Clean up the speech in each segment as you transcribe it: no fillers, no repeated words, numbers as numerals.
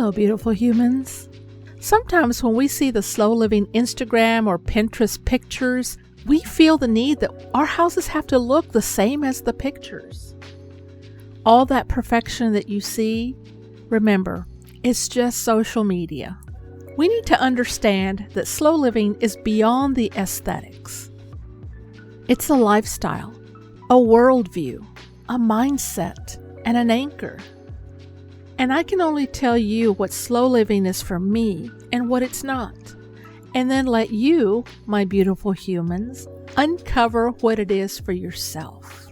Hello, beautiful humans. Sometimes when we see the slow living Instagram or Pinterest pictures, we feel the need that our houses have to look the same as the pictures. All that perfection that you see, remember, it's just social media. We need to understand that slow living is beyond the aesthetics. It's a lifestyle, a worldview, a mindset, and an anchor. And I can only tell you what slow living is for me and what it's not, and then let you, my beautiful humans, uncover what it is for yourself.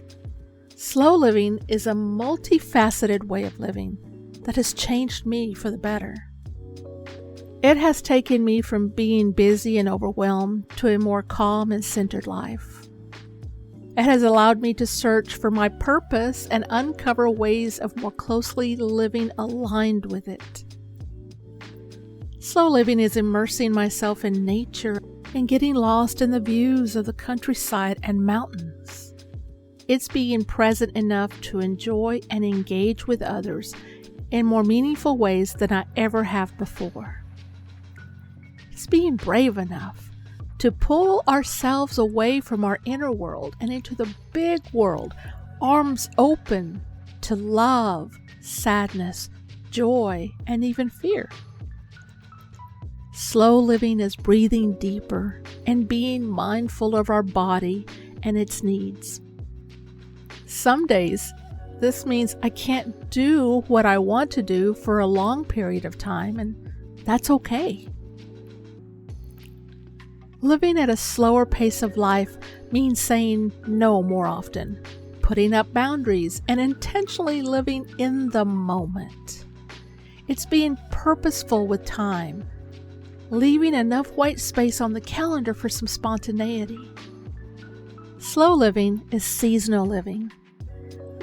Slow living is a multifaceted way of living that has changed me for the better. It has taken me from being busy and overwhelmed to a more calm and centered life. It has allowed me to search for my purpose and uncover ways of more closely living aligned with it. Slow living is immersing myself in nature and getting lost in the views of the countryside and mountains. It's being present enough to enjoy and engage with others in more meaningful ways than I ever have before. It's being brave enough to pull ourselves away from our inner world and into the big world, arms open to love, sadness, joy, and even fear. Slow living is breathing deeper and being mindful of our body and its needs. Some days, this means I can't do what I want to do for a long period of time, and that's okay. Living at a slower pace of life means saying no more often, putting up boundaries, and intentionally living in the moment. It's being purposeful with time, leaving enough white space on the calendar for some spontaneity. Slow living is seasonal living.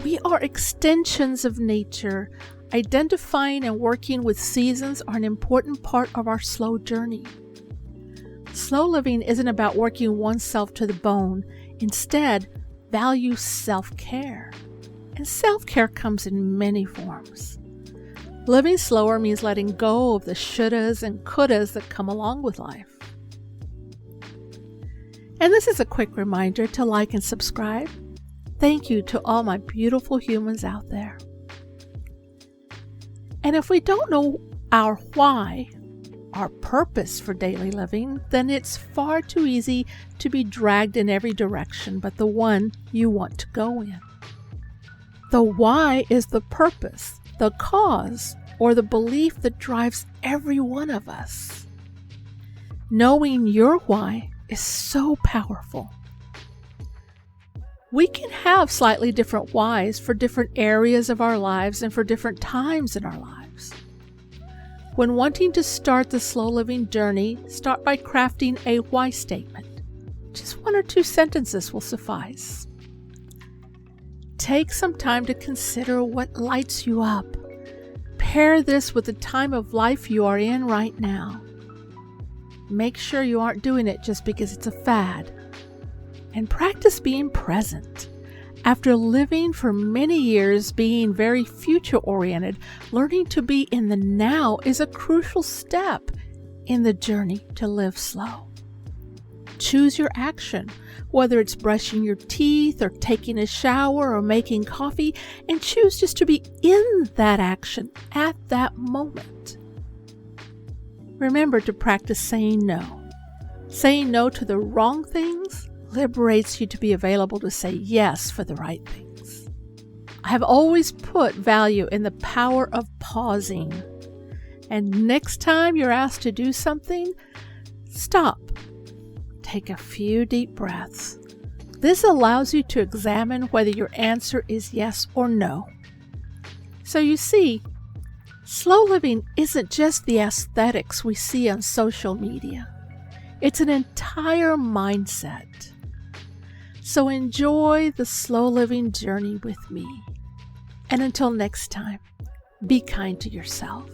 We are extensions of nature. Identifying and working with seasons are an important part of our slow journey. Slow living isn't about working oneself to the bone. Instead, value self-care. And self-care comes in many forms. Living slower means letting go of the shouldas and couldas that come along with life. And this is a quick reminder to like and subscribe. Thank you to all my beautiful humans out there. And if we don't know our why, our purpose for daily living, then it's far too easy to be dragged in every direction but the one you want to go in. The why is the purpose, the cause, or the belief that drives every one of us. Knowing your why is so powerful. We can have slightly different whys for different areas of our lives and for different times in our lives. When wanting to start the slow living journey, start by crafting a why statement. Just 1 or 2 sentences will suffice. Take some time to consider what lights you up. Pair this with the time of life you are in right now. Make sure you aren't doing it just because it's a fad. And practice being present. After living for many years being very future-oriented, learning to be in the now is a crucial step in the journey to live slow. Choose your action, whether it's brushing your teeth or taking a shower or making coffee, and choose just to be in that action at that moment. Remember to practice saying no. Saying no to the wrong things liberates you to be available to say yes for the right things. I have always put value in the power of pausing. And next time you're asked to do something, stop. Take a few deep breaths. This allows you to examine whether your answer is yes or no. So you see, slow living isn't just the aesthetics we see on social media. It's an entire mindset. So enjoy the slow living journey with me. And until next time, be kind to yourself.